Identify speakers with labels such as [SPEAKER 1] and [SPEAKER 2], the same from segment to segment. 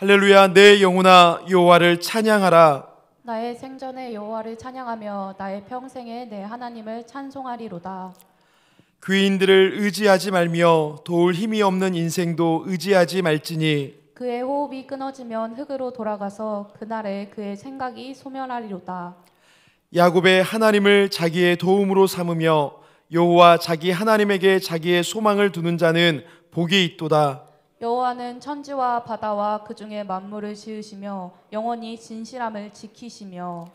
[SPEAKER 1] 할렐루야. 내 영혼아 여호와를 찬양하라.
[SPEAKER 2] 나의 생전에 여호와를 찬양하며 나의 평생에 내 하나님을 찬송하리로다.
[SPEAKER 1] 귀인들을 의지하지 말며 도울 힘이 없는 인생도 의지하지 말지니
[SPEAKER 2] 그의 호흡이 끊어지면 흙으로 돌아가서 그날에 그의 생각이 소멸하리로다.
[SPEAKER 1] 야곱의 하나님을 자기의 도움으로 삼으며 여호와 자기 하나님에게 자기의 소망을 두는 자는 복이 있도다.
[SPEAKER 2] 여호와는 천지와 바다와 그 중에 만물을 지으시며 영원히 진실함을 지키시며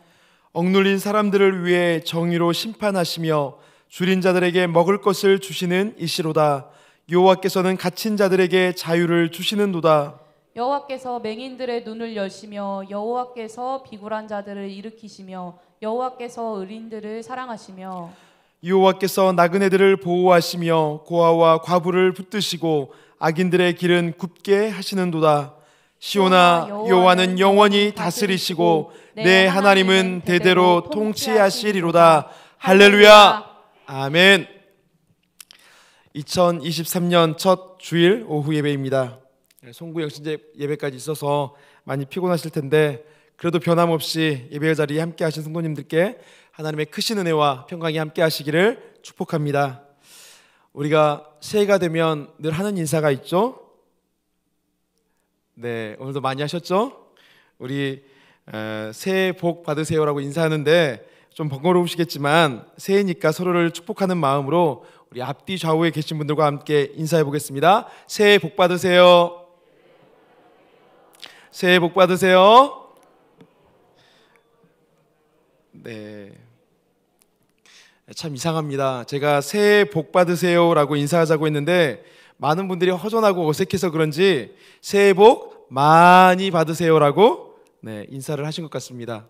[SPEAKER 1] 억눌린 사람들을 위해 정의로 심판하시며 줄인 자들에게 먹을 것을 주시는 이시로다. 여호와께서는 갇힌 자들에게 자유를 주시는도다.
[SPEAKER 2] 여호와께서 맹인들의 눈을 여시며 여호와께서 비굴한 자들을 일으키시며 여호와께서 의인들을 사랑하시며
[SPEAKER 1] 여호와께서 나그네들을 보호하시며 고아와 과부를 붙드시고 악인들의 길은 굽게 하시는도다. 시온아 여호와는 영원히 다스리시고 내 하나님은 대대로 통치하시리로다. 할렐루야. 아멘. 2023년 첫 주일 오후 예배입니다. 송구 영신제 예배까지 있어서 많이 피곤하실 텐데 그래도 변함없이 예배 자리에 함께 하신 성도님들께 하나님의 크신 은혜와 평강이 함께 하시기를 축복합니다. 우리가 새해가 되면 늘 하는 인사가 있죠? 네, 오늘도 많이 하셨죠? 우리 새해 복 받으세요라고 인사하는데 좀 번거로우시겠지만 새해니까 서로를 축복하는 마음으로 우리 앞뒤 좌우에 계신 분들과 함께 인사해 보겠습니다. 새해 복 받으세요. 새해 복 받으세요. 네. 참 이상합니다. 제가 새해 복 받으세요라고 인사하자고 했는데 많은 분들이 허전하고 어색해서 그런지 새해 복 많이 받으세요라고 인사를 하신 것 같습니다.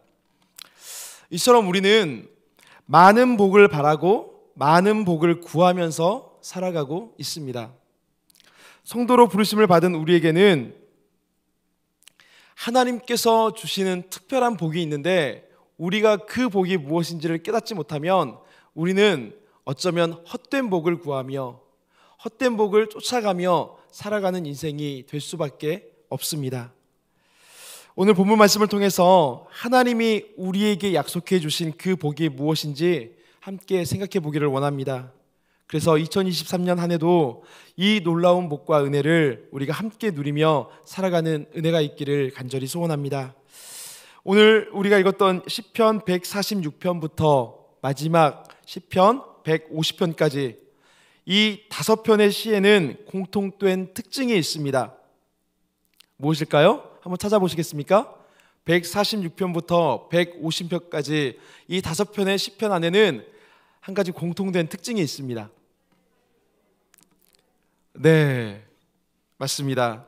[SPEAKER 1] 이처럼 우리는 많은 복을 바라고 많은 복을 구하면서 살아가고 있습니다. 성도로 부르심을 받은 우리에게는 하나님께서 주시는 특별한 복이 있는데 우리가 그 복이 무엇인지를 깨닫지 못하면 우리는 어쩌면 헛된 복을 구하며 헛된 복을 쫓아가며 살아가는 인생이 될 수밖에 없습니다. 오늘 본문 말씀을 통해서 하나님이 우리에게 약속해 주신 그 복이 무엇인지 함께 생각해 보기를 원합니다. 그래서 2023년 한 해도 이 놀라운 복과 은혜를 우리가 함께 누리며 살아가는 은혜가 있기를 간절히 소원합니다. 오늘 우리가 읽었던 시편 146편부터 마지막 시편 150편까지 이 5편의 시에는 공통된 특징이 있습니다. 무엇일까요? 한번 찾아보시겠습니까? 146편부터 150편까지 이 5편의 시편 안에는 한 가지 공통된 특징이 있습니다. 네, 맞습니다.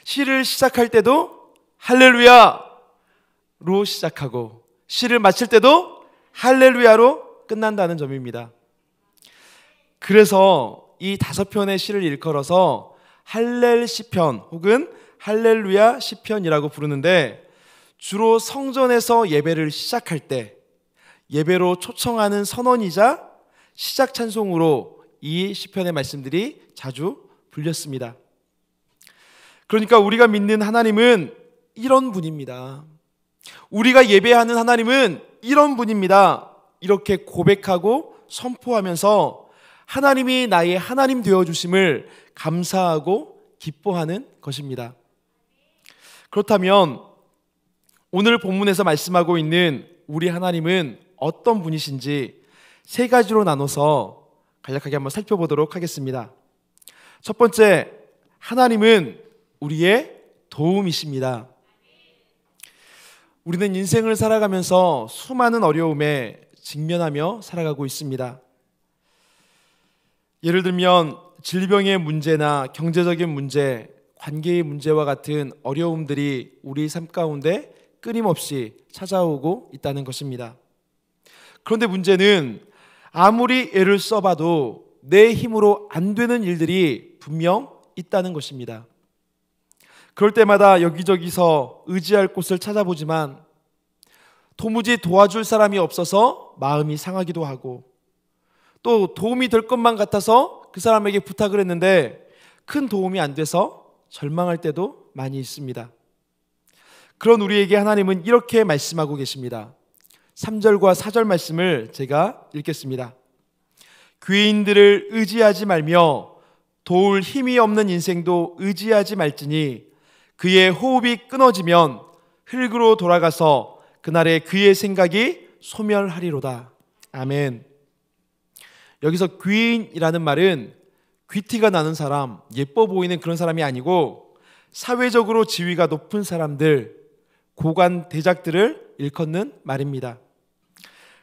[SPEAKER 1] 시를 시작할 때도 할렐루야로 시작하고 시를 마칠 때도 할렐루야로 끝난다는 점입니다. 그래서 이 5편의 시를 일컬어서 할렐 시편 혹은 할렐루야 시편이라고 부르는데 주로 성전에서 예배를 시작할 때 예배로 초청하는 선언이자 시작 찬송으로 이 시편의 말씀들이 자주 불렸습니다. 그러니까 우리가 믿는 하나님은 이런 분입니다. 우리가 예배하는 하나님은 이런 분입니다. 이렇게 고백하고 선포하면서 하나님이 나의 하나님 되어주심을 감사하고 기뻐하는 것입니다. 그렇다면 오늘 본문에서 말씀하고 있는 우리 하나님은 어떤 분이신지 3가지로 나눠서 간략하게 한번 살펴보도록 하겠습니다. 첫 번째, 하나님은 우리의 도움이십니다. 우리는 인생을 살아가면서 수많은 어려움에 직면하며 살아가고 있습니다. 예를 들면 질병의 문제나 경제적인 문제, 관계의 문제와 같은 어려움들이 우리 삶 가운데 끊임없이 찾아오고 있다는 것입니다. 그런데 문제는 아무리 애를 써봐도 내 힘으로 안 되는 일들이 분명 있다는 것입니다. 그럴 때마다 여기저기서 의지할 곳을 찾아보지만 도무지 도와줄 사람이 없어서 마음이 상하기도 하고 또 도움이 될 것만 같아서 그 사람에게 부탁을 했는데 큰 도움이 안 돼서 절망할 때도 많이 있습니다. 그런 우리에게 하나님은 이렇게 말씀하고 계십니다. 3절과 4절 말씀을 제가 읽겠습니다. 귀인들을 의지하지 말며 도울 힘이 없는 인생도 의지하지 말지니 그의 호흡이 끊어지면 흙으로 돌아가서 그날에 그의 생각이 소멸하리로다. 아멘. 여기서 귀인이라는 말은 귀티가 나는 사람, 예뻐 보이는 그런 사람이 아니고 사회적으로 지위가 높은 사람들, 고관 대작들을 일컫는 말입니다.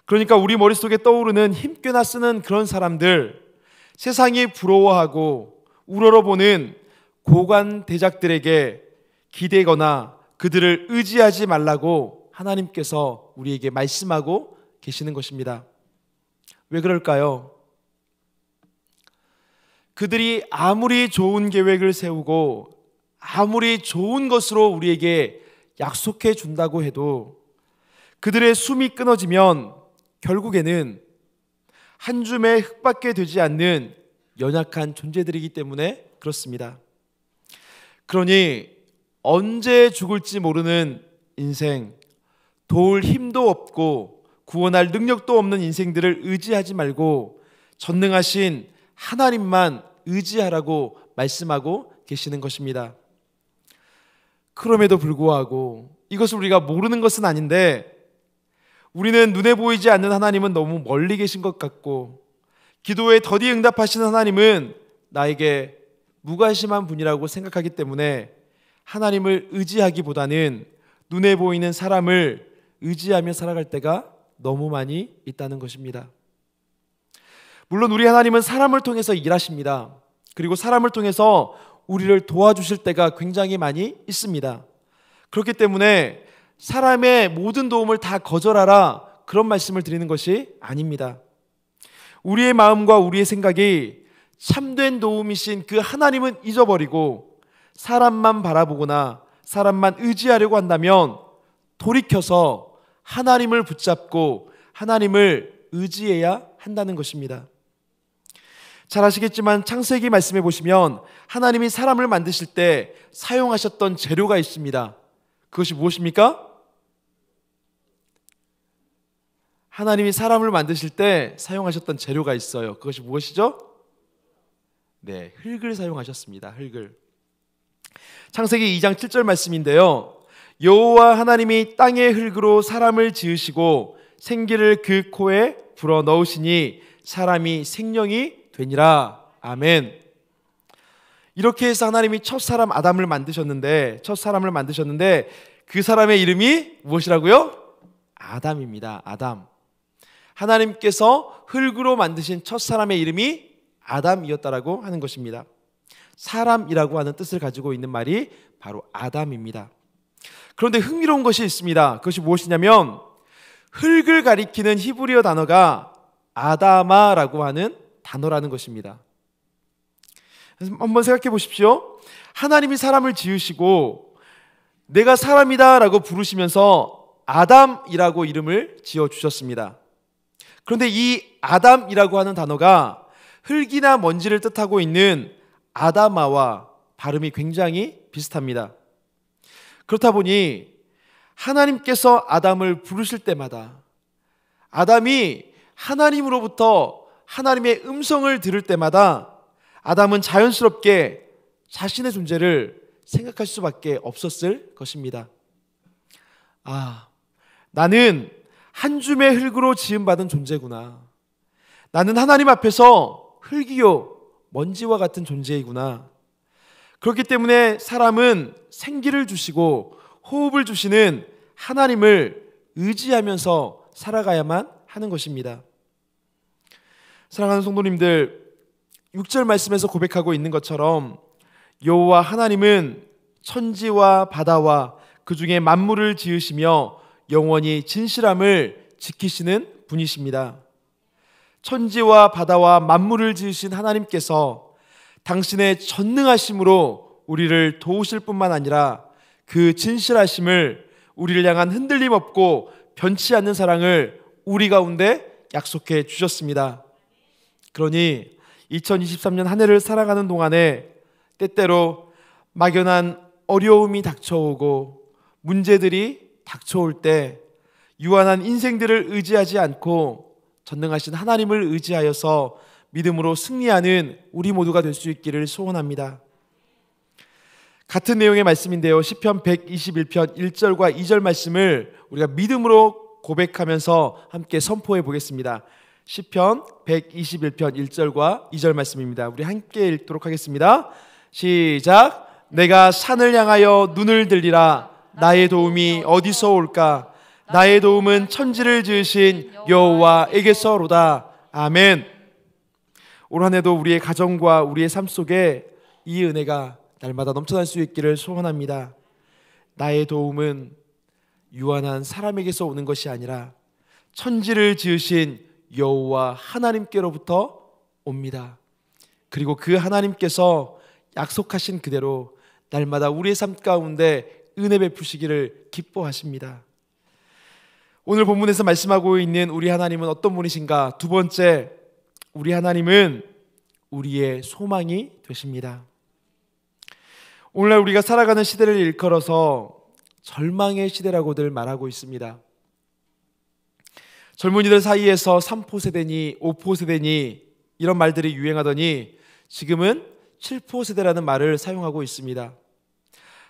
[SPEAKER 1] 그러니까 우리 머릿속에 떠오르는 힘께나 쓰는 그런 사람들, 세상이 부러워하고 우러러보는 고관 대작들에게 기대거나 그들을 의지하지 말라고 하나님께서 우리에게 말씀하고 계시는 것입니다. 왜 그럴까요? 그들이 아무리 좋은 계획을 세우고 아무리 좋은 것으로 우리에게 약속해 준다고 해도 그들의 숨이 끊어지면 결국에는 한 줌의 흙밖에 되지 않는 연약한 존재들이기 때문에 그렇습니다. 그러니 언제 죽을지 모르는 인생, 도울 힘도 없고 구원할 능력도 없는 인생들을 의지하지 말고 전능하신 하나님만 의지하라고 말씀하고 계시는 것입니다. 그럼에도 불구하고 이것을 우리가 모르는 것은 아닌데 우리는 눈에 보이지 않는 하나님은 너무 멀리 계신 것 같고 기도에 더디 응답하시는 하나님은 나에게 무관심한 분이라고 생각하기 때문에 하나님을 의지하기보다는 눈에 보이는 사람을 의지하며 살아갈 때가 너무 많이 있다는 것입니다. 물론 우리 하나님은 사람을 통해서 일하십니다. 그리고 사람을 통해서 우리를 도와주실 때가 굉장히 많이 있습니다. 그렇기 때문에 사람의 모든 도움을 다 거절하라 그런 말씀을 드리는 것이 아닙니다. 우리의 마음과 우리의 생각이 참된 도움이신 그 하나님은 잊어버리고 사람만 바라보거나 사람만 의지하려고 한다면 돌이켜서 하나님을 붙잡고 하나님을 의지해야 한다는 것입니다. 잘 아시겠지만 창세기 말씀해 보시면 하나님이 사람을 만드실 때 사용하셨던 재료가 있습니다. 그것이 무엇입니까? 하나님이 사람을 만드실 때 사용하셨던 재료가 있어요. 그것이 무엇이죠? 네, 흙을 사용하셨습니다. 흙을. 창세기 2장 7절 말씀인데요. 여호와 하나님이 땅의 흙으로 사람을 지으시고 생기를 그 코에 불어 넣으시니 사람이 생명이 되니라. 아멘. 이렇게 해서 하나님이 첫 사람 아담을 만드셨는데 첫 사람을 만드셨는데 그 사람의 이름이 무엇이라고요? 아담입니다. 아담. 하나님께서 흙으로 만드신 첫 사람의 이름이 아담이었다라고 하는 것입니다. 사람이라고 하는 뜻을 가지고 있는 말이 바로 아담입니다. 그런데 흥미로운 것이 있습니다. 그것이 무엇이냐면 흙을 가리키는 히브리어 단어가 아다마라고 하는 단어라는 것입니다. 한번 생각해 보십시오. 하나님이 사람을 지으시고 내가 사람이다 라고 부르시면서 아담이라고 이름을 지어주셨습니다. 그런데 이 아담이라고 하는 단어가 흙이나 먼지를 뜻하고 있는 아다마와 발음이 굉장히 비슷합니다. 그렇다 보니 하나님께서 아담을 부르실 때마다 아담이 하나님으로부터 하나님의 음성을 들을 때마다 아담은 자연스럽게 자신의 존재를 생각할 수밖에 없었을 것입니다. 나는 한 줌의 흙으로 지음받은 존재구나. 나는 하나님 앞에서 흙이요 먼지와 같은 존재이구나. 그렇기 때문에 사람은 생기를 주시고 호흡을 주시는 하나님을 의지하면서 살아가야만 하는 것입니다. 사랑하는 성도님들, 6절 말씀에서 고백하고 있는 것처럼 여호와 하나님은 천지와 바다와 그 중에 만물을 지으시며 영원히 진실함을 지키시는 분이십니다. 천지와 바다와 만물을 지으신 하나님께서 당신의 전능하심으로 우리를 도우실 뿐만 아니라 그 진실하심을 우리를 향한 흔들림 없고 변치 않는 사랑을 우리 가운데 약속해 주셨습니다. 그러니 2023년 한 해를 살아가는 동안에 때때로 막연한 어려움이 닥쳐오고 문제들이 닥쳐올 때 유한한 인생들을 의지하지 않고 전능하신 하나님을 의지하여서 믿음으로 승리하는 우리 모두가 될 수 있기를 소원합니다. 같은 내용의 말씀인데요. 시편 121편 1절과 2절 말씀을 우리가 믿음으로 고백하면서 함께 선포해 보겠습니다. 시편 121편 1절과 2절 말씀입니다. 우리 함께 읽도록 하겠습니다. 시작. 내가 산을 향하여 눈을 들리라. 나의 도움이 어디서 올까? 나의 도움은 천지를 지으신 여호와에게서로다. 아멘. 올 한 해도 우리의 가정과 우리의 삶 속에 이 은혜가 날마다 넘쳐날 수 있기를 소원합니다. 나의 도움은 유한한 사람에게서 오는 것이 아니라 천지를 지으신 여호와 하나님께로부터 옵니다. 그리고 그 하나님께서 약속하신 그대로 날마다 우리의 삶 가운데 은혜 베푸시기를 기뻐하십니다. 오늘 본문에서 말씀하고 있는 우리 하나님은 어떤 분이신가? 두 번째, 우리 하나님은 우리의 소망이 되십니다. 오늘날 우리가 살아가는 시대를 일컬어서 절망의 시대라고들 말하고 있습니다. 젊은이들 사이에서 3포 세대니 5포 세대니 이런 말들이 유행하더니 지금은 7포 세대라는 말을 사용하고 있습니다.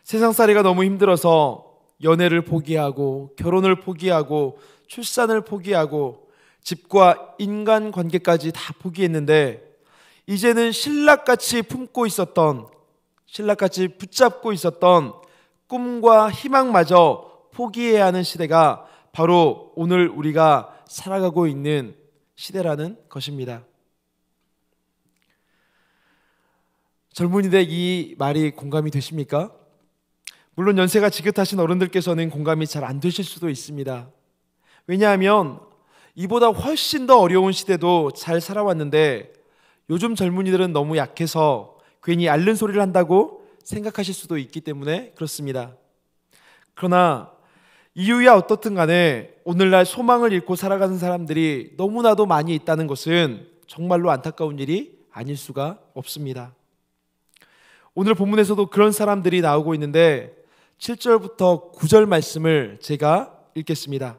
[SPEAKER 1] 세상살이가 너무 힘들어서 연애를 포기하고 결혼을 포기하고 출산을 포기하고 집과 인간관계까지 다 포기했는데 이제는 신락같이 품고 있었던, 신락같이 붙잡고 있었던 꿈과 희망마저 포기해야 하는 시대가 바로 오늘 우리가 살아가고 있는 시대라는 것입니다. 젊은이들 이 말이 공감이 되십니까? 물론 연세가 지긋하신 어른들께서는 공감이 잘 안 되실 수도 있습니다. 왜냐하면 이보다 훨씬 더 어려운 시대도 잘 살아왔는데 요즘 젊은이들은 너무 약해서 괜히 앓는 소리를 한다고 생각하실 수도 있기 때문에 그렇습니다. 그러나 이유야 어떻든 간에 오늘날 소망을 잃고 살아가는 사람들이 너무나도 많이 있다는 것은 정말로 안타까운 일이 아닐 수가 없습니다. 오늘 본문에서도 그런 사람들이 나오고 있는데 7절부터 9절 말씀을 제가 읽겠습니다.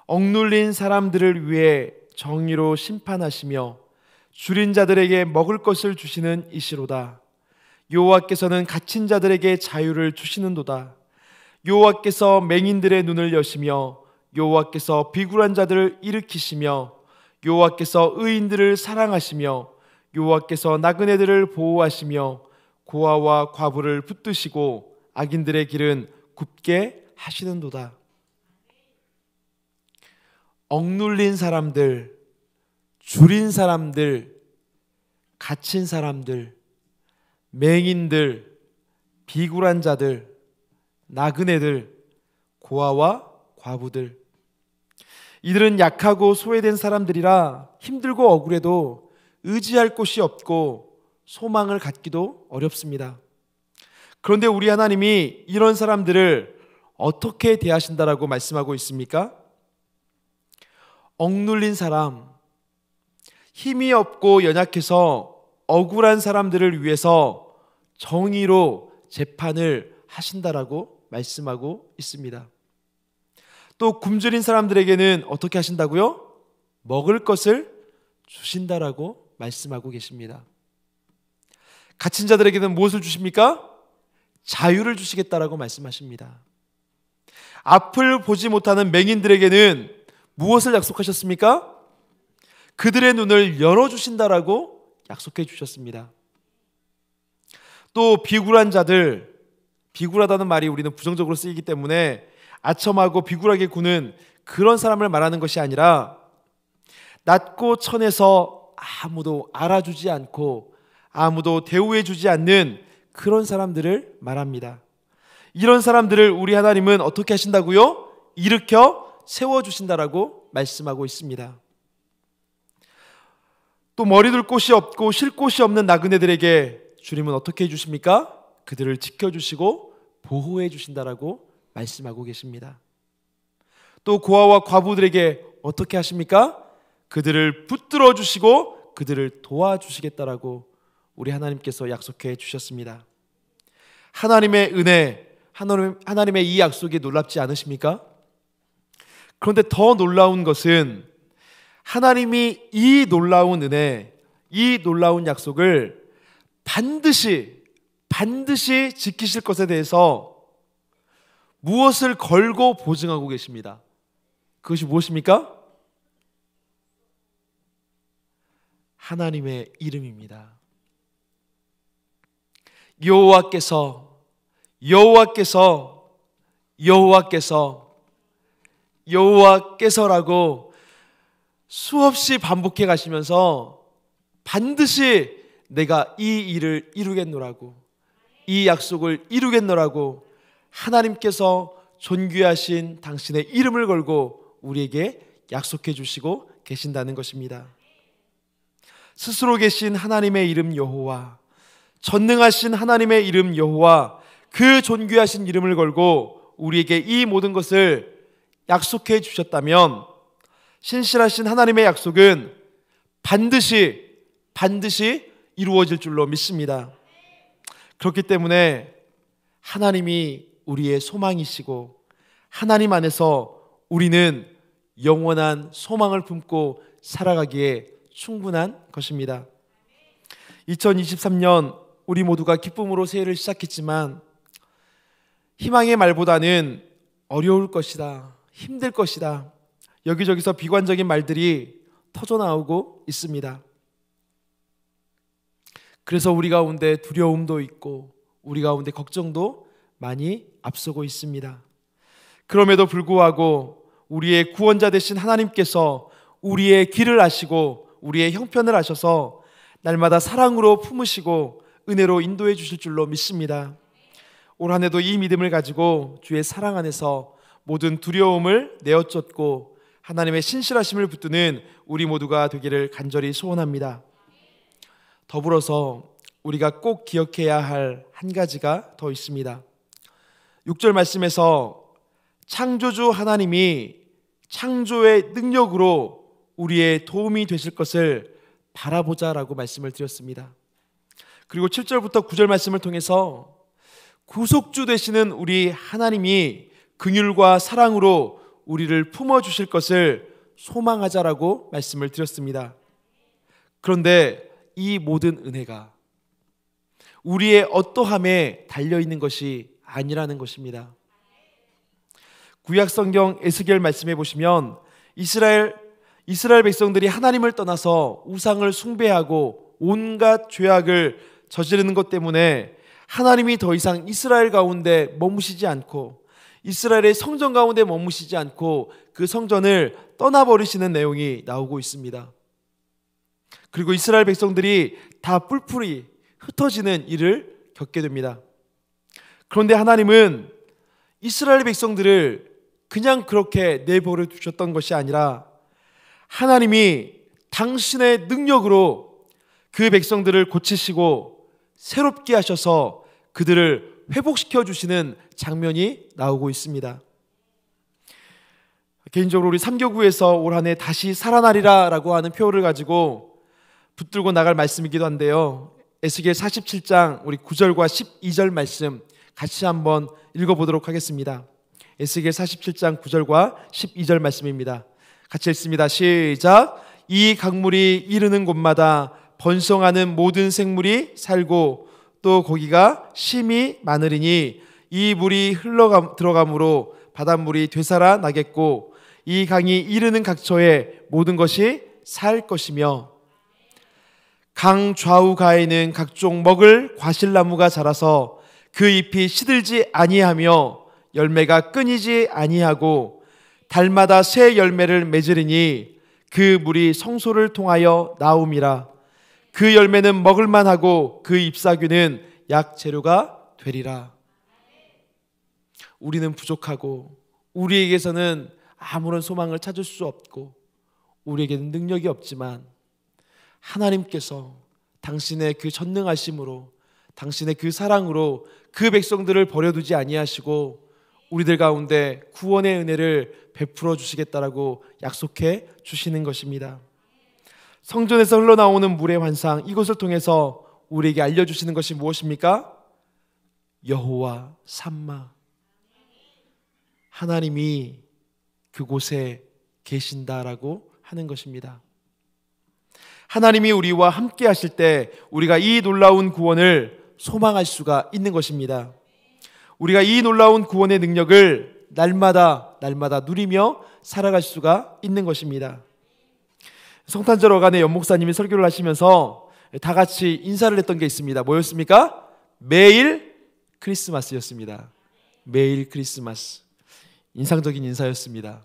[SPEAKER 1] 억눌린 사람들을 위해 정의로 심판하시며 줄인 자들에게 먹을 것을 주시는 이시로다. 여호와께서는 갇힌 자들에게 자유를 주시는도다. 여호와께서 맹인들의 눈을 여시며 여호와께서 비굴한 자들을 일으키시며 여호와께서 의인들을 사랑하시며 여호와께서 나그네들을 보호하시며 고아와 과부를 붙드시고 악인들의 길은 굽게 하시는도다. 억눌린 사람들, 줄인 사람들, 갇힌 사람들, 맹인들, 비굴한 자들, 나그네들, 고아와 과부들, 이들은 약하고 소외된 사람들이라 힘들고 억울해도 의지할 곳이 없고 소망을 갖기도 어렵습니다. 그런데 우리 하나님이 이런 사람들을 어떻게 대하신다라고 말씀하고 있습니까? 억눌린 사람, 힘이 없고 연약해서 억울한 사람들을 위해서 정의로 재판을 하신다라고 말씀하고 있습니다. 또 굶주린 사람들에게는 어떻게 하신다고요? 먹을 것을 주신다라고 말씀하고 계십니다. 갇힌 자들에게는 무엇을 주십니까? 자유를 주시겠다라고 말씀하십니다. 앞을 보지 못하는 맹인들에게는 무엇을 약속하셨습니까? 그들의 눈을 열어주신다라고 약속해 주셨습니다. 또 비굴한 자들, 비굴하다는 말이 우리는 부정적으로 쓰이기 때문에 아첨하고 비굴하게 구는 그런 사람을 말하는 것이 아니라 낮고 천에서 아무도 알아주지 않고 아무도 대우해 주지 않는 그런 사람들을 말합니다. 이런 사람들을 우리 하나님은 어떻게 하신다고요? 일으켜 세워주신다라고 말씀하고 있습니다. 또 머리둘 곳이 없고 쉴 곳이 없는 나그네들에게 주님은 어떻게 해주십니까? 그들을 지켜주시고 보호해 주신다라고 말씀하고 계십니다. 또 고아와 과부들에게 어떻게 하십니까? 그들을 붙들어 주시고 그들을 도와주시겠다라고 우리 하나님께서 약속해 주셨습니다. 하나님의 은혜, 하나님의 이 약속이 놀랍지 않으십니까? 그런데 더 놀라운 것은 하나님이 이 놀라운 은혜, 이 놀라운 약속을 반드시 지키실 것에 대해서 무엇을 걸고 보증하고 계십니다. 그것이 무엇입니까? 하나님의 이름입니다. 여호와께서라고 수없이 반복해 가시면서 반드시 내가 이 일을 이루겠노라고, 이 약속을 이루겠노라고 하나님께서 존귀하신 당신의 이름을 걸고 우리에게 약속해 주시고 계신다는 것입니다. 스스로 계신 하나님의 이름 여호와, 전능하신 하나님의 이름 여호와, 그 존귀하신 이름을 걸고 우리에게 이 모든 것을 약속해 주셨다면 신실하신 하나님의 약속은 반드시 이루어질 줄로 믿습니다. 그렇기 때문에 하나님이 우리의 소망이시고 하나님 안에서 우리는 영원한 소망을 품고 살아가기에 충분한 것입니다. 2023년 우리 모두가 기쁨으로 새해를 시작했지만 희망의 말보다는 어려울 것이다, 힘들 것이다, 여기저기서 비관적인 말들이 터져나오고 있습니다. 그래서 우리 가운데 두려움도 있고 우리 가운데 걱정도 많이 앞서고 있습니다. 그럼에도 불구하고 우리의 구원자 되신 하나님께서 우리의 길을 아시고 우리의 형편을 아셔서 날마다 사랑으로 품으시고 은혜로 인도해 주실 줄로 믿습니다. 올 한 해도 이 믿음을 가지고 주의 사랑 안에서 모든 두려움을 내어쫓고 하나님의 신실하심을 붙드는 우리 모두가 되기를 간절히 소원합니다. 더불어서 우리가 꼭 기억해야 할 한 가지가 더 있습니다. 6절 말씀에서 창조주 하나님이 창조의 능력으로 우리의 도움이 되실 것을 바라보자라고 말씀을 드렸습니다. 그리고 7절부터 9절 말씀을 통해서 구속주 되시는 우리 하나님이 긍휼과 사랑으로 우리를 품어주실 것을 소망하자라고 말씀을 드렸습니다. 그런데 이 모든 은혜가 우리의 어떠함에 달려있는 것이 아니라는 것입니다. 구약성경 에스겔 말씀해 보시면 이스라엘 백성들이 하나님을 떠나서 우상을 숭배하고 온갖 죄악을 저지르는 것 때문에 하나님이 더 이상 이스라엘 가운데 머무시지 않고 이스라엘의 성전 가운데 머무시지 않고 그 성전을 떠나버리시는 내용이 나오고 있습니다. 그리고 이스라엘 백성들이 다 뿔뿔이 흩어지는 일을 겪게 됩니다. 그런데 하나님은 이스라엘 백성들을 그냥 그렇게 내버려 두셨던 것이 아니라 하나님이 당신의 능력으로 그 백성들을 고치시고 새롭게 하셔서 그들을 회복시켜 주시는 장면이 나오고 있습니다. 개인적으로 우리 3교구에서 올 한 해 다시 살아나리라 라고 하는 표어를 가지고 붙들고 나갈 말씀이기도 한데요, 에스겔 47장 우리 9절과 12절 말씀 같이 한번 읽어보도록 하겠습니다. 에스겔 47장 9절과 12절 말씀입니다. 같이 읽습니다. 시작. 이 강물이 이르는 곳마다 번성하는 모든 생물이 살고 또 고기가 심히 많으리니 이 물이 들어감으로 바닷물이 되살아 나겠고 이 강이 이르는 각처에 모든 것이 살 것이며 강 좌우가에는 각종 먹을 과실나무가 자라서 그 잎이 시들지 아니하며 열매가 끊이지 아니하고 달마다 새 열매를 맺으리니 그 물이 성소를 통하여 나옴이라. 그 열매는 먹을만하고 그 잎사귀는 약재료가 되리라. 우리는 부족하고 우리에게서는 아무런 소망을 찾을 수 없고 우리에게는 능력이 없지만 하나님께서 당신의 그 전능하심으로 당신의 그 사랑으로 그 백성들을 버려두지 아니하시고 우리들 가운데 구원의 은혜를 베풀어 주시겠다라고 약속해 주시는 것입니다. 성전에서 흘러나오는 물의 환상, 이것을 통해서 우리에게 알려주시는 것이 무엇입니까? 여호와 삼마, 하나님이 그곳에 계신다라고 하는 것입니다. 하나님이 우리와 함께 하실 때 우리가 이 놀라운 구원을 소망할 수가 있는 것입니다. 우리가 이 놀라운 구원의 능력을 날마다 누리며 살아갈 수가 있는 것입니다. 성탄절 어간에 연 목사님이 설교를 하시면서 다 같이 인사를 했던 게 있습니다. 뭐였습니까? 매일 크리스마스였습니다. 매일 크리스마스. 인상적인 인사였습니다.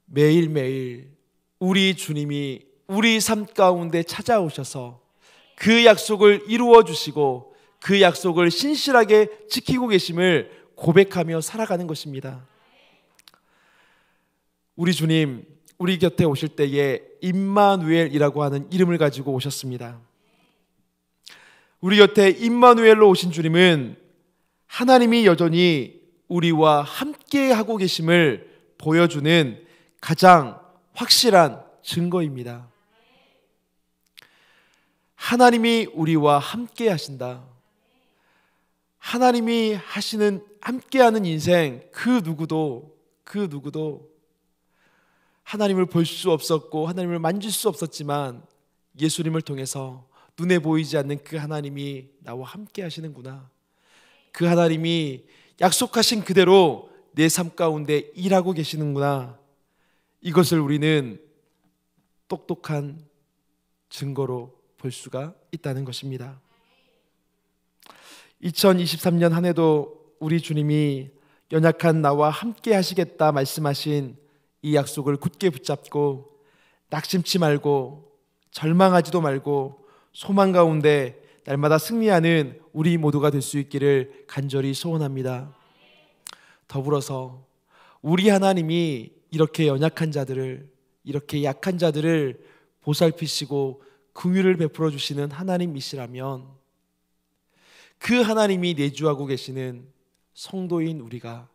[SPEAKER 1] 매일매일 우리 주님이 우리 삶 가운데 찾아오셔서 그 약속을 이루어 주시고 그 약속을 신실하게 지키고 계심을 고백하며 살아가는 것입니다. 우리 주님, 우리 곁에 오실 때에 임마누엘이라고 하는 이름을 가지고 오셨습니다. 우리 곁에 임마누엘로 오신 주님은 하나님이 여전히 우리와 함께 하고 계심을 보여주는 가장 확실한 증거입니다. 하나님이 우리와 함께 하신다. 하나님이 하시는 함께하는 인생, 그 누구도 하나님을 볼 수 없었고 하나님을 만질 수 없었지만 예수님을 통해서 눈에 보이지 않는 그 하나님이 나와 함께 하시는구나. 그 하나님이 약속하신 그대로 내 삶 가운데 일하고 계시는구나. 이것을 우리는 똑똑한 증거로 볼 수가 있다는 것입니다. 2023년 한 해도 우리 주님이 연약한 나와 함께 하시겠다 말씀하신 이 약속을 굳게 붙잡고 낙심치 말고 절망하지도 말고 소망 가운데 날마다 승리하는 우리 모두가 될 수 있기를 간절히 소원합니다. 더불어서 우리 하나님이 이렇게 연약한 자들을, 이렇게 약한 자들을 보살피시고 긍휼을 베풀어 주시는 하나님이시라면 그 하나님이 내주하고 계시는 성도인 우리가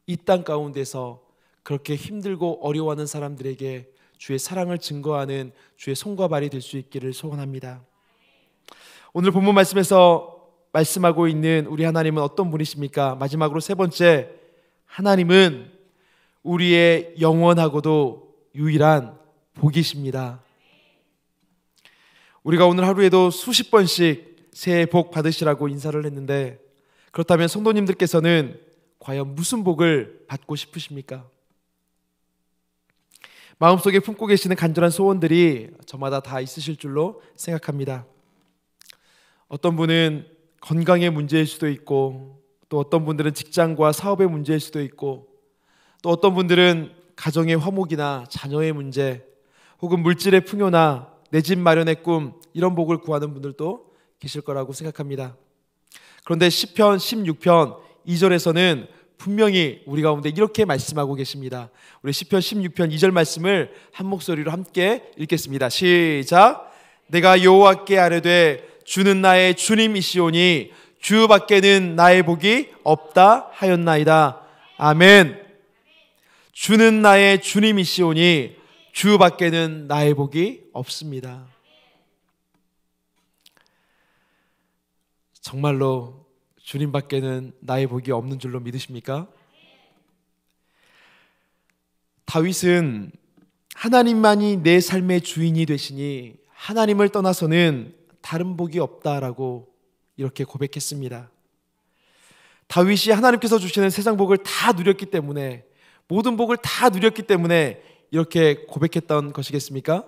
[SPEAKER 1] 이 땅 가운데서 그렇게 힘들고 어려워하는 사람들에게 주의 사랑을 증거하는 주의 손과 발이 될 수 있기를 소원합니다. 오늘 본문 말씀에서 말씀하고 있는 우리 하나님은 어떤 분이십니까? 마지막으로 세 번째, 하나님은 우리의 영원하고도 유일한 복이십니다. 우리가 오늘 하루에도 수십 번씩 새해 복 받으시라고 인사를 했는데, 그렇다면 성도님들께서는 과연 무슨 복을 받고 싶으십니까? 마음속에 품고 계시는 간절한 소원들이 저마다 다 있으실 줄로 생각합니다. 어떤 분은 건강의 문제일 수도 있고, 또 어떤 분들은 직장과 사업의 문제일 수도 있고, 또 어떤 분들은 가정의 화목이나 자녀의 문제, 혹은 물질의 풍요나 내 집 마련의 꿈, 이런 복을 구하는 분들도 계실 거라고 생각합니다. 그런데 시편 16편 2절에서는 분명히 우리 가운데 이렇게 말씀하고 계십니다. 우리 시편 16편 2절 말씀을 한 목소리로 함께 읽겠습니다. 시작. 내가 여호와께 아뢰되 주는 나의 주님이시오니 주 밖에는 나의 복이 없다 하였나이다. 아멘. 주는 나의 주님이시오니 주 밖에는 나의 복이 없습니다. 정말로 주님 밖에는 나의 복이 없는 줄로 믿으십니까? 다윗은 하나님만이 내 삶의 주인이 되시니 하나님을 떠나서는 다른 복이 없다라고 이렇게 고백했습니다. 다윗이 하나님께서 주시는 세상 복을 다 누렸기 때문에, 모든 복을 다 누렸기 때문에 이렇게 고백했던 것이겠습니까?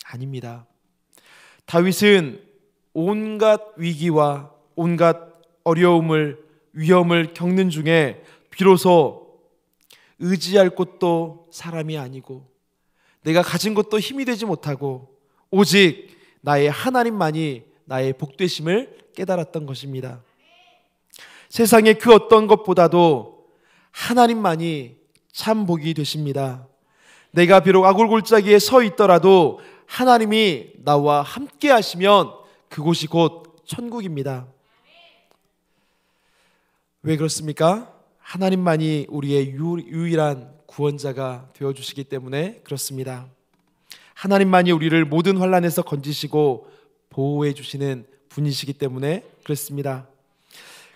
[SPEAKER 1] 아닙니다. 다윗은 온갖 위기와 온갖 어려움을, 위험을 겪는 중에 비로소 의지할 곳도 사람이 아니고 내가 가진 것도 힘이 되지 못하고 오직 나의 하나님만이 나의 복되심을 깨달았던 것입니다. 세상의 그 어떤 것보다도 하나님만이 참 복이 되십니다. 내가 비록 아골골짜기에 서 있더라도 하나님이 나와 함께 하시면 그곳이 곧 천국입니다. 왜 그렇습니까? 하나님만이 우리의 유일한 구원자가 되어주시기 때문에 그렇습니다. 하나님만이 우리를 모든 환난에서 건지시고 보호해 주시는 분이시기 때문에 그렇습니다.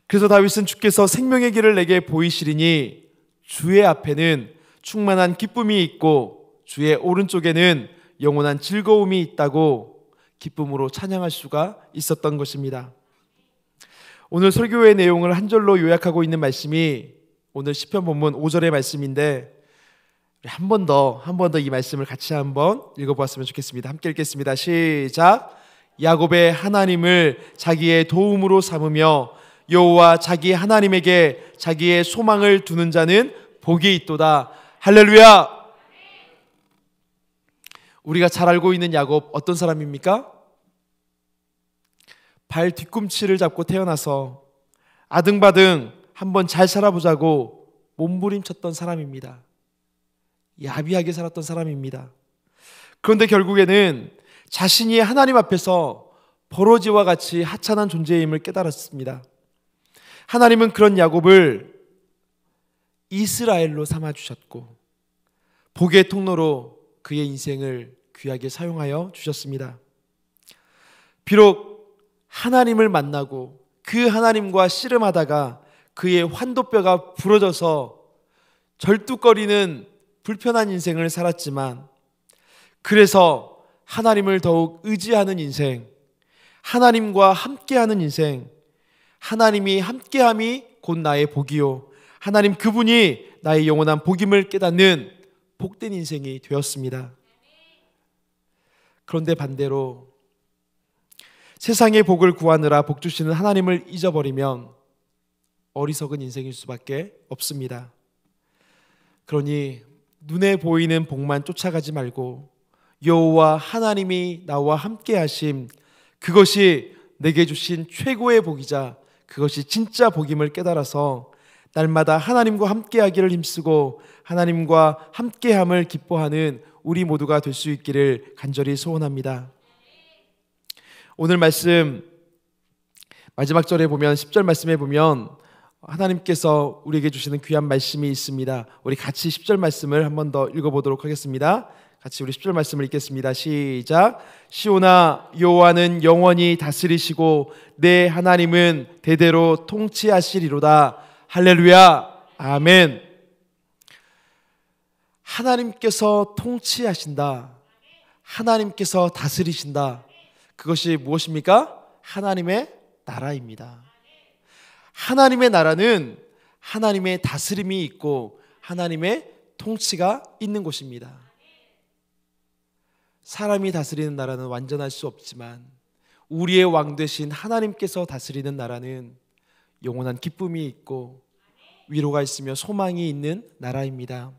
[SPEAKER 1] 그래서 다윗은 주께서 생명의 길을 내게 보이시리니 주의 앞에는 충만한 기쁨이 있고 주의 오른쪽에는 영원한 즐거움이 있다고 기쁨으로 찬양할 수가 있었던 것입니다. 오늘 설교의 내용을 한 절로 요약하고 있는 말씀이 오늘 시편 본문 5절의 말씀인데 한 번 더 이 말씀을 같이 한번 읽어보았으면 좋겠습니다. 함께 읽겠습니다. 시작. 야곱의 하나님을 자기의 도움으로 삼으며 여호와 자기 하나님에게 자기의 소망을 두는 자는 복이 있도다. 할렐루야. 우리가 잘 알고 있는 야곱 어떤 사람입니까? 발 뒤꿈치를 잡고 태어나서 아등바등 한번 잘 살아보자고 몸부림쳤던 사람입니다. 야비하게 살았던 사람입니다. 그런데 결국에는 자신이 하나님 앞에서 버러지와 같이 하찮은 존재임을 깨달았습니다. 하나님은 그런 야곱을 이스라엘로 삼아주셨고 복의 통로로 그의 인생을 귀하게 사용하여 주셨습니다. 비록 하나님을 만나고 그 하나님과 씨름하다가 그의 환도뼈가 부러져서 절뚝거리는 불편한 인생을 살았지만 그래서 하나님을 더욱 의지하는 인생, 하나님과 함께하는 인생, 하나님이 함께함이 곧 나의 복이요 하나님 그분이 나의 영원한 복임을 깨닫는 복된 인생이 되었습니다. 그런데 반대로 세상의 복을 구하느라 복 주시는 하나님을 잊어버리면 어리석은 인생일 수밖에 없습니다. 그러니 눈에 보이는 복만 쫓아가지 말고 여호와 하나님이 나와 함께 하심 그것이 내게 주신 최고의 복이자 그것이 진짜 복임을 깨달아서 날마다 하나님과 함께하기를 힘쓰고 하나님과 함께함을 기뻐하는 우리 모두가 될 수 있기를 간절히 소원합니다. 오늘 말씀 마지막 절에 보면 10절 말씀에 보면 하나님께서 우리에게 주시는 귀한 말씀이 있습니다. 우리 같이 10절 말씀을 한 번 더 읽어보도록 하겠습니다. 같이 우리 10절 말씀을 읽겠습니다. 시작. 시온아 여호와는 영원히 다스리시고 내 하나님은 대대로 통치하시리로다. 할렐루야. 아멘. 하나님께서 통치하신다. 하나님께서 다스리신다. 그것이 무엇입니까? 하나님의 나라입니다. 하나님의 나라는 하나님의 다스림이 있고 하나님의 통치가 있는 곳입니다. 사람이 다스리는 나라는 완전할 수 없지만 우리의 왕 되신 하나님께서 다스리는 나라는 영원한 기쁨이 있고 위로가 있으며 소망이 있는 나라입니다.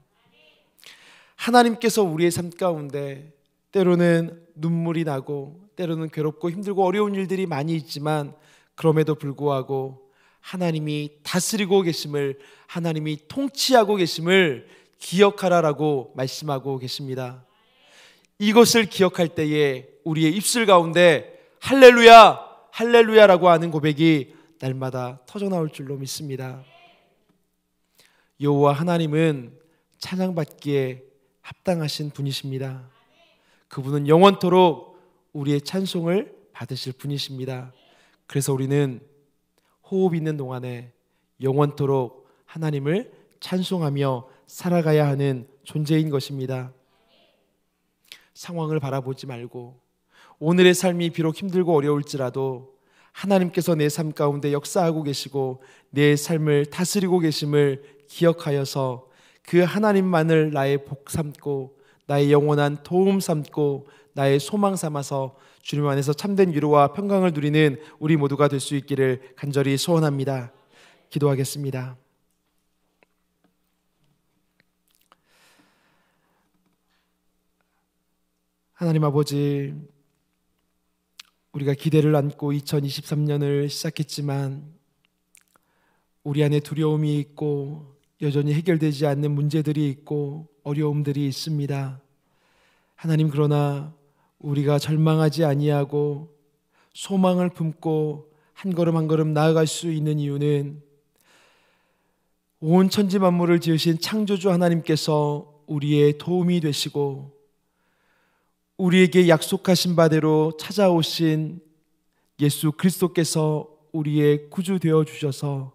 [SPEAKER 1] 하나님께서 우리의 삶 가운데 때로는 눈물이 나고 때로는 괴롭고 힘들고 어려운 일들이 많이 있지만 그럼에도 불구하고 하나님이 다스리고 계심을 하나님이 통치하고 계심을 기억하라라고 말씀하고 계십니다. 이것을 기억할 때에 우리의 입술 가운데 할렐루야 할렐루야라고 하는 고백이 날마다 터져나올 줄로 믿습니다. 여호와 하나님은 찬양받기에 합당하신 분이십니다. 그분은 영원토록 우리의 찬송을 받으실 분이십니다. 그래서 우리는 호흡 있는 동안에 영원토록 하나님을 찬송하며 살아가야 하는 존재인 것입니다. 상황을 바라보지 말고 오늘의 삶이 비록 힘들고 어려울지라도 하나님께서 내 삶 가운데 역사하고 계시고 내 삶을 다스리고 계심을 기억하여서 그 하나님만을 나의 복 삼고 나의 영원한 도움 삼고 나의 소망 삼아서 주님 안에서 참된 위로와 평강을 누리는 우리 모두가 될 수 있기를 간절히 소원합니다. 기도하겠습니다. 하나님 아버지, 우리가 기대를 안고 2023년을 시작했지만 우리 안에 두려움이 있고 여전히 해결되지 않는 문제들이 있고 어려움들이 있습니다. 하나님, 그러나 우리가 절망하지 아니하고 소망을 품고 한 걸음 한 걸음 나아갈 수 있는 이유는 온 천지 만물을 지으신 창조주 하나님께서 우리의 도움이 되시고 우리에게 약속하신 바대로 찾아오신 예수 그리스도께서 우리의 구주 되어 주셔서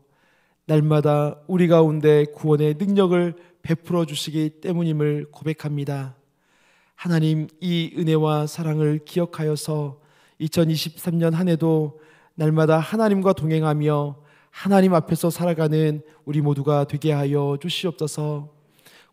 [SPEAKER 1] 날마다 우리 가운데 구원의 능력을 베풀어 주시기 때문임을 고백합니다. 하나님, 이 은혜와 사랑을 기억하여서 2023년 한 해도 날마다 하나님과 동행하며 하나님 앞에서 살아가는 우리 모두가 되게 하여 주시옵소서.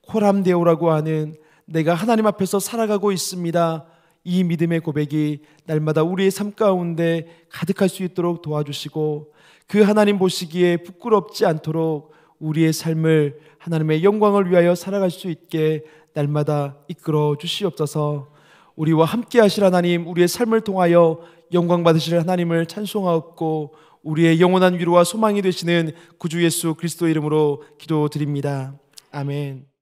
[SPEAKER 1] 코람데오라고 하는 내가 하나님 앞에서 살아가고 있습니다, 이 믿음의 고백이 날마다 우리의 삶 가운데 가득할 수 있도록 도와주시고, 그 하나님 보시기에 부끄럽지 않도록 우리의 삶을 하나님의 영광을 위하여 살아갈 수 있게 날마다 이끌어 주시옵소서. 우리와 함께 하실 하나님, 우리의 삶을 통하여 영광 받으실 하나님을 찬송하옵고 우리의 영원한 위로와 소망이 되시는 구주 예수 그리스도 이름으로 기도드립니다. 아멘.